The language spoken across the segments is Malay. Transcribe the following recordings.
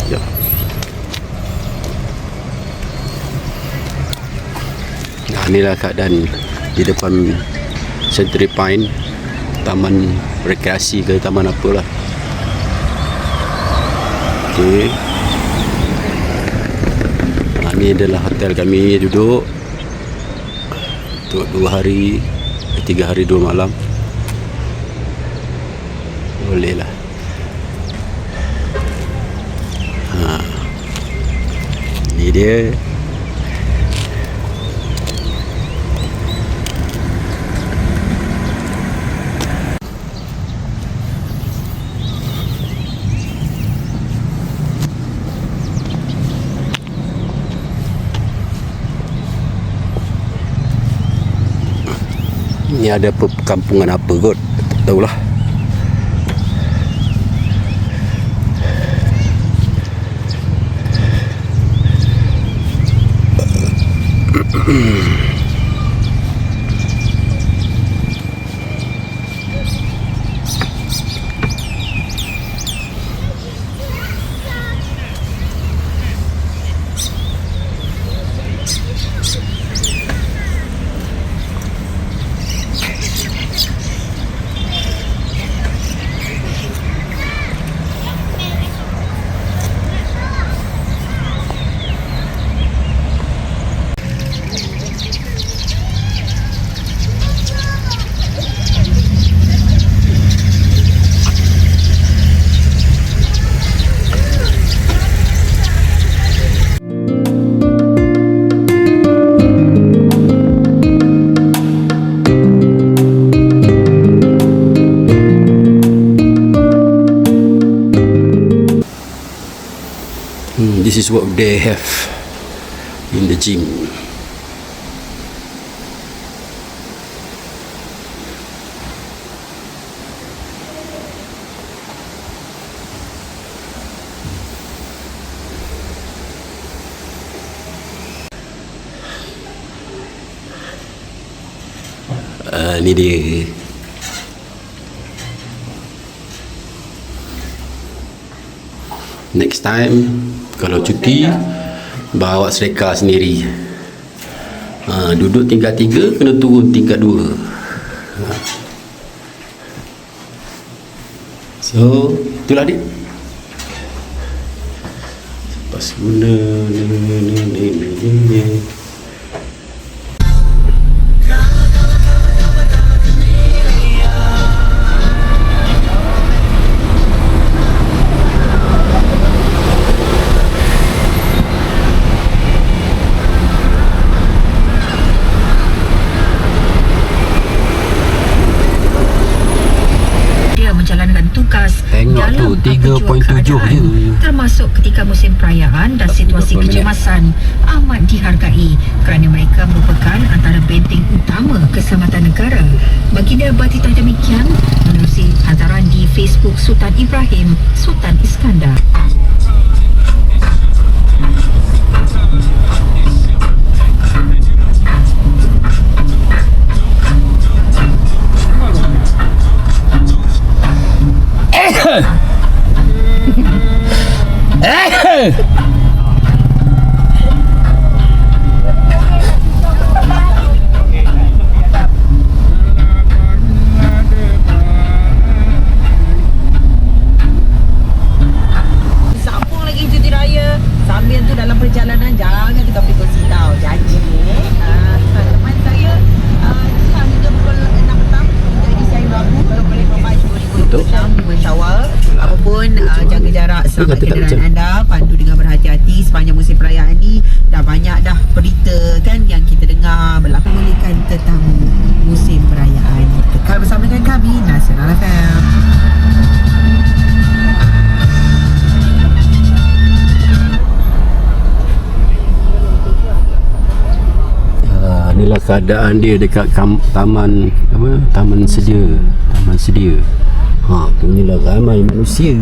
Ya. Nah, inilah keadaan di depan Century Pine, taman rekreasi ke taman apalah. Okey. Nah, ini adalah hotel kami duduk untuk 2 hari, 3 hari 2 malam. Boleh lah. Ini dia. Ini ada perkampungan apa kot, tak tahulah. This is what they have in the gym. Ni dia. Next time kalau cuti, bawa sereka sendiri. Duduk tingkat 3, kena turun tingkat 2. So itulah dia. Lepas guna menjalankan tugas dalam 3.7 je, termasuk ketika musim perayaan dan situasi kecemasan amat dihargai kerana mereka merupakan antara benteng utama keselamatan negara. Baginda bertitah demikian menerusi hantaran di Facebook Sultan Ibrahim Sultan Iskandar. Sambung lagi cuti raya. Sambil tu dalam perjalanan jangan kita kongsi tau. Janji teman saya jam hingga pukul 6 petang jadi saya Rabu 25 Mac 2026 Syawal. Apapun jaga jarak, selamat kenderaan anda, pandu dengan berhati-hati sepanjang musim perayaan ni. Dah banyak dah berita kan yang kita dengar berlaku memulihkan tetamu musim perayaan. Kekal bersama dengan kami Nasional FM. Inilah keadaan dia dekat taman apa? Taman sedia. Inilah ramai manusia.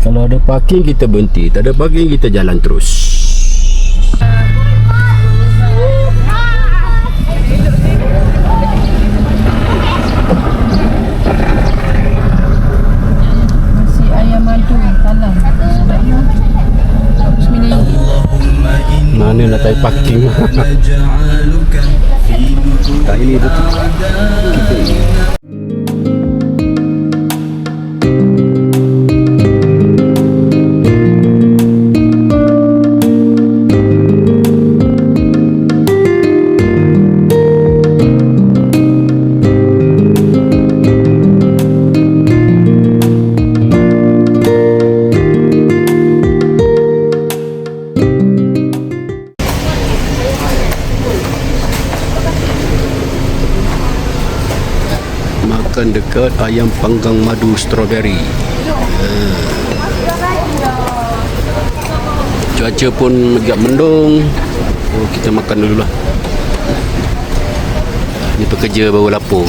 Kalau ada parking kita berhenti, tak ada parking kita jalan terus. Saya parking. Tak, ini betul. Makan dekat ayam panggang madu strawberry. Cuaca pun agak mendung. Oh, kita makan dulu lah. Ni pekerja baru lapor.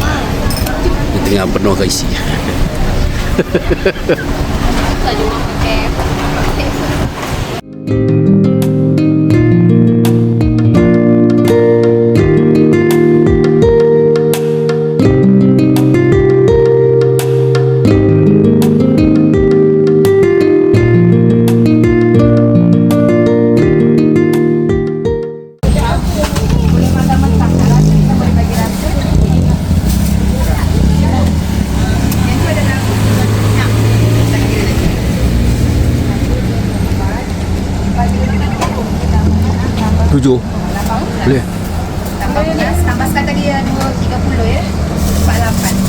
Dia tengah penuh isi. Tujuh. Boleh? Tambah beras, tambah sekarang tadi 2.30 ya. 48.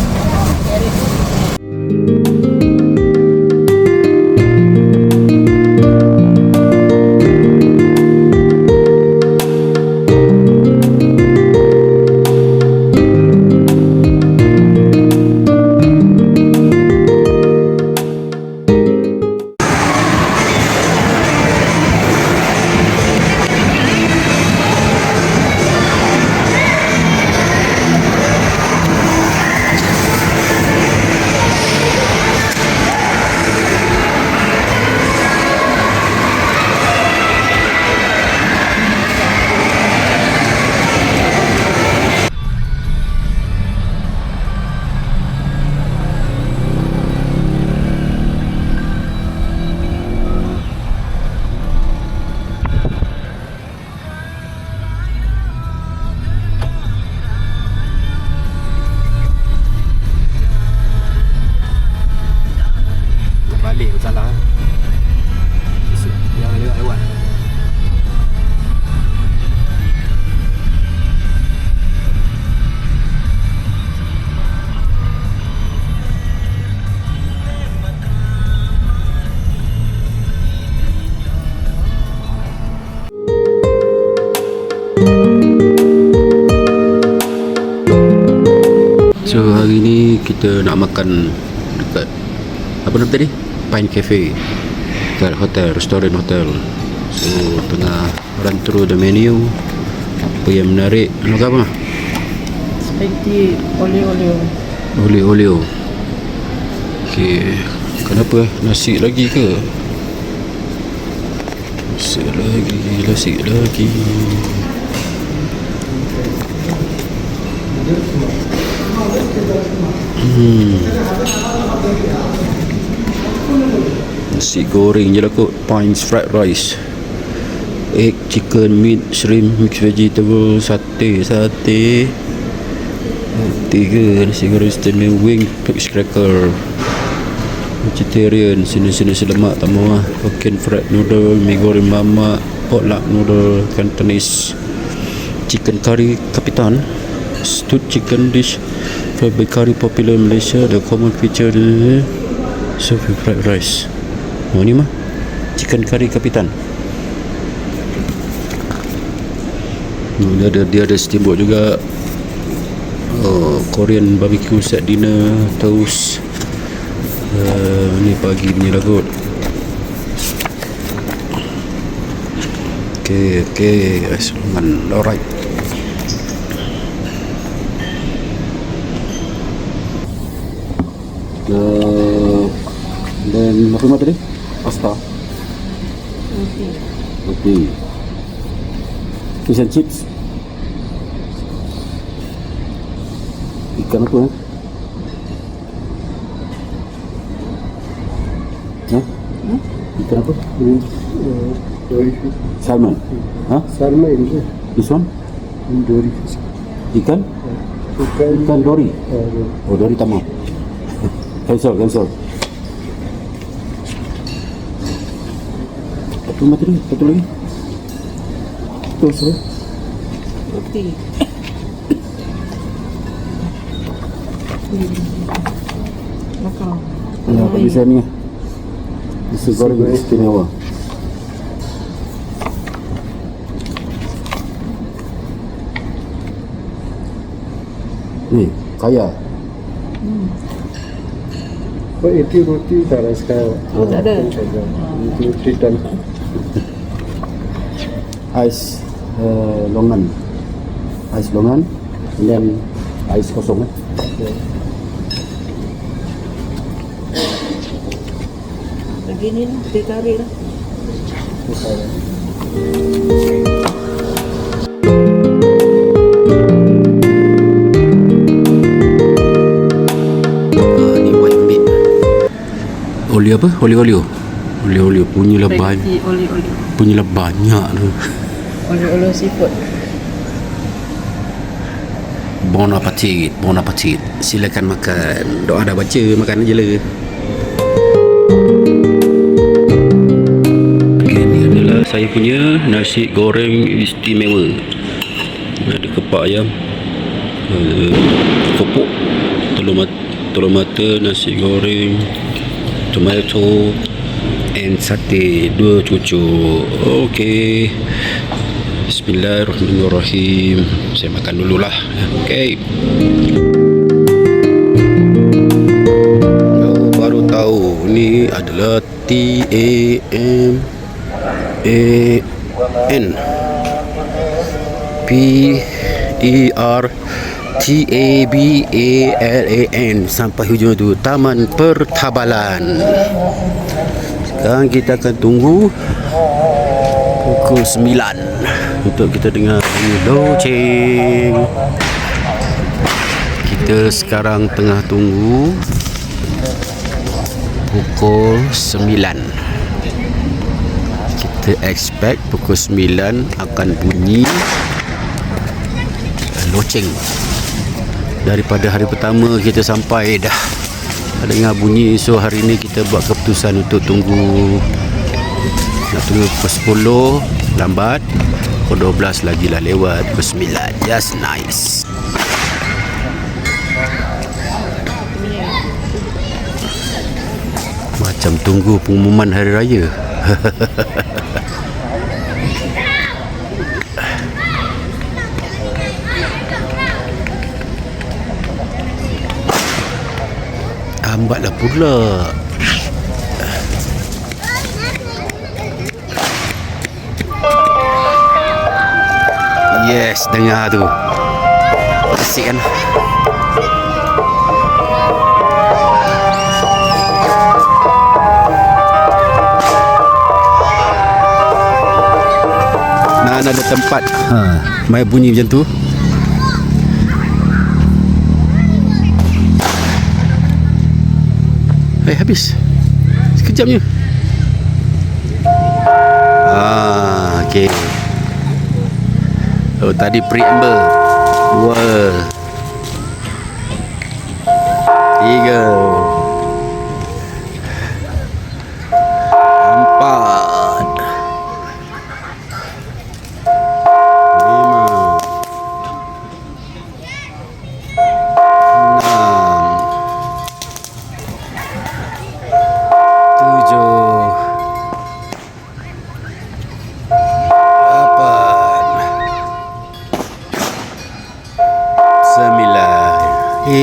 Balik salah. Yang lewat. So hari ni kita nak makan dekat apa nama tadi? Pine Cafe dekat hotel, restoran hotel. So tengah run through the menu. Apa yang menarik? Nak apa? Spaghetti olio-olio. Olio-olio. Okey. Kenapa? Nasi lagi ke? Nasi lagi. Nasi goreng je lah kot. Pines fried rice, egg, chicken, meat, shrimp, mixed vegetable, sate ke nasi goreng steaming wing, fish cracker, vegetarian, sini lemak tak mau lah. Hokkien fried noodle, mi goreng mamak, potluck noodle, Cantonese chicken curry kapitan, stewed chicken dish, fried curry popular in Malaysia, the common feature served with fried rice. Oh ni mah chicken curry kapitan. Dia ada steamboat juga. Korean barbecue set dinner, toast. Ni pagi punya lah kot. Okay, Sulaiman. Alright. Dan apa tadi? Pasta. Okay. Fish and chips. Ikan apa? Ikan apa? Dory fish. Salmon. Huh? Salmon is it? This one? Dory fish. Ikan? Ikan. Ikan dori. Dory. Oh, dori tak mau. Cancel. Satu mati lagi. Satu lagi. Terus. Roti. Makan. Ya, bisa ni. Nasi goreng istimewa. Ni, kaya. Oh, itu roti tak ada sekarang. Oh, tak ada. Itu Triton. Ais longan. Ais longan. And then ais kosong. Lagi ni lah, teh tarik lah. Ni white meat. Oli apa? Oli punyalah banyak. Oli-oli. Punyalah banyak tu. Oli-oli seafood. Bon appetit. Silakan makan. Doa dah baca, makan aje lah. Okay, ni adalah saya punya nasi goreng istimewa. Ada kepak ayam, kopok, telur mata, nasi goreng, tomato and sate, 2 cucuk. Okey. Bismillahirrahmanirrahim. Saya makan dululah. Okey. Baru tahu ni adalah TAMAN PERTABALAN sampai hujung tu, Taman Pertabalan. Sekarang kita akan tunggu pukul 9 untuk kita dengar bunyi loceng. Kita sekarang tengah tunggu pukul 9. Kita expect pukul 9 akan bunyi loceng. Daripada hari pertama kita sampai dah dengar bunyi, so hari ni kita buat keputusan untuk tunggu. Nak tunggu pukul 10 lambat, pukul 12 lagi lah lewat, pukul 9. Just nice. Macam tunggu pengumuman hari raya. Lambatlah pula. Yes, dengar tu. Asik kan? Nah, ada tempat main bunyi macam tu. Habis. Sekejapnya. Okey. Oh, tadi preamble. 2 3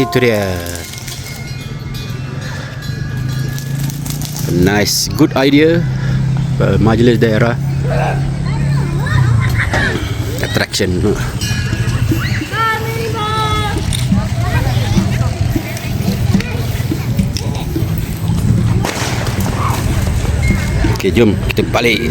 itu dia. Nice, good idea. Majlis daerah attraction. Okey, jom kita balik.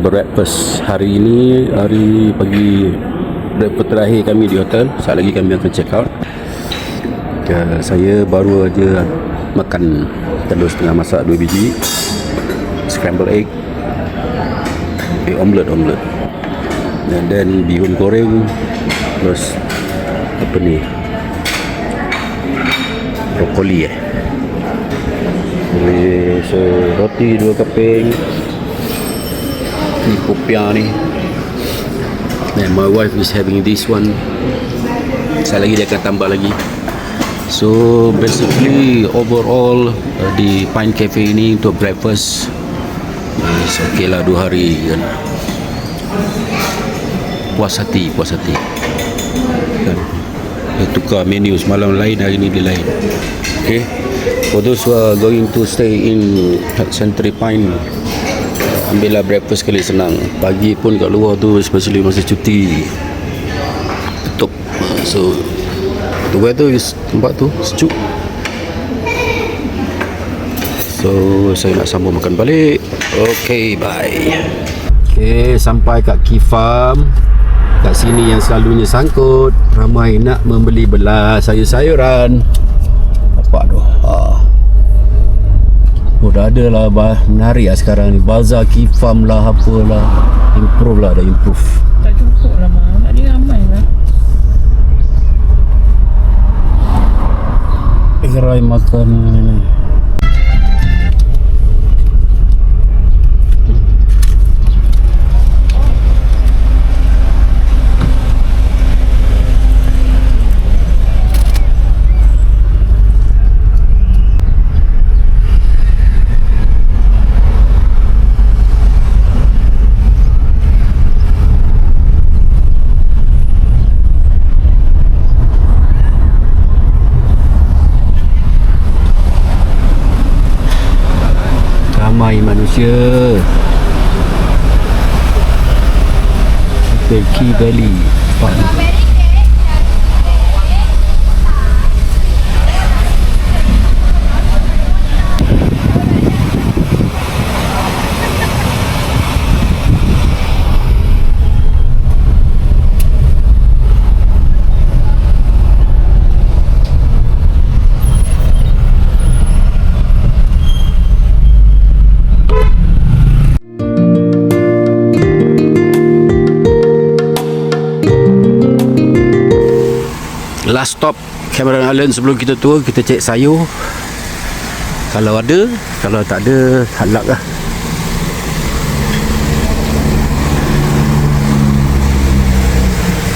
Breakfast hari ini, hari pagi breakfast terakhir kami di hotel. Saat lagi kami akan check out. Saya baru aja makan telur setengah masak 2 biji, scrambled egg, omelette, and then bihun goreng, terus apa ni, brokoli so roti 2 keping ni, kopiah ni, and my wife is having this one. Saya lagi dia akan tambah lagi. So basically overall di Pine Cafe ini untuk breakfast is okay lah 2 hari kan. Puas hati kan. Dia tukar menu, semalam lain, hari ni dia lain. Okay, for those who are going to stay in Century Pine, ambillah breakfast kali, senang. Pagi pun kat luar tu, especially masa cuti, tutup. So the weather is, tempat tu sejuk. So saya nak sambung makan balik. Okay, bye. Okay, sampai kat Key Farm. Kat sini yang selalunya sangkut, ramai nak membeli belah sayur-sayuran. Apa tu? Dah ada lah, menarik lah sekarang ni. Bazar Key Farm lah, apalah. Improve lah, dah improve. Tak cukup lah, Mak. Tadi ramai lah. Gerai makan ni. Ramai manusia. Key Valley Park. Last stop Cameron Island. Sebelum kita tua, kita cek sayur. Kalau ada, kalau tak ada, halak lah.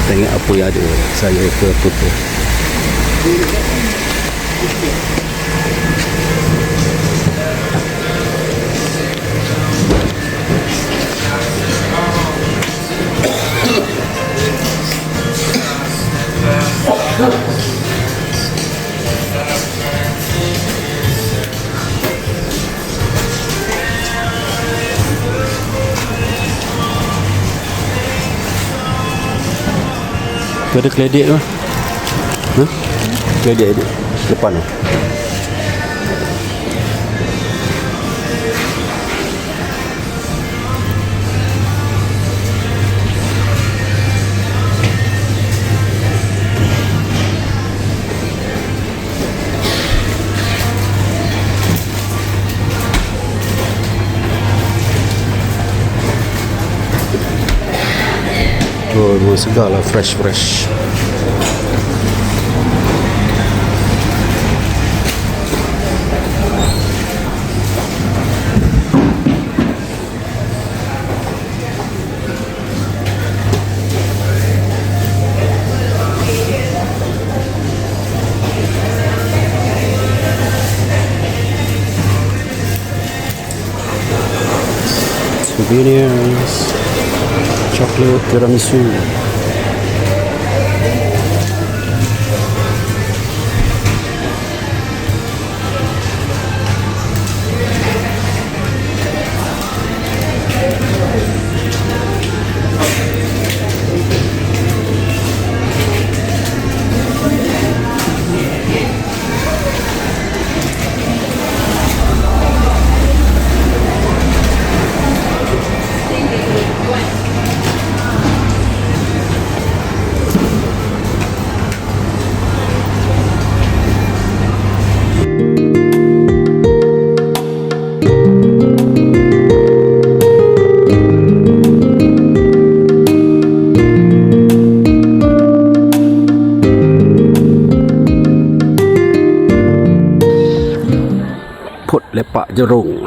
Tengok apa yang ada, sayur ke apa ke. Tu ada keledek tu. Keledek ada depan tu. Oh, memang segar lah, fresh. Souvenirs, chocolate tiramisu. jerung.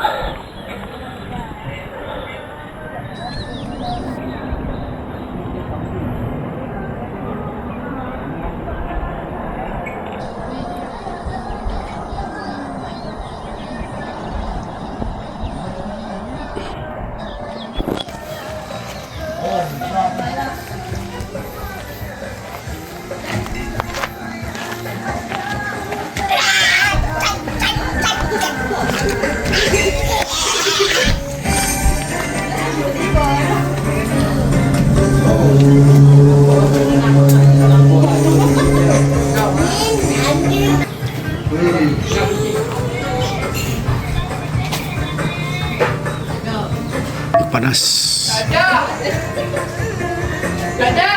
Panas. Dadah!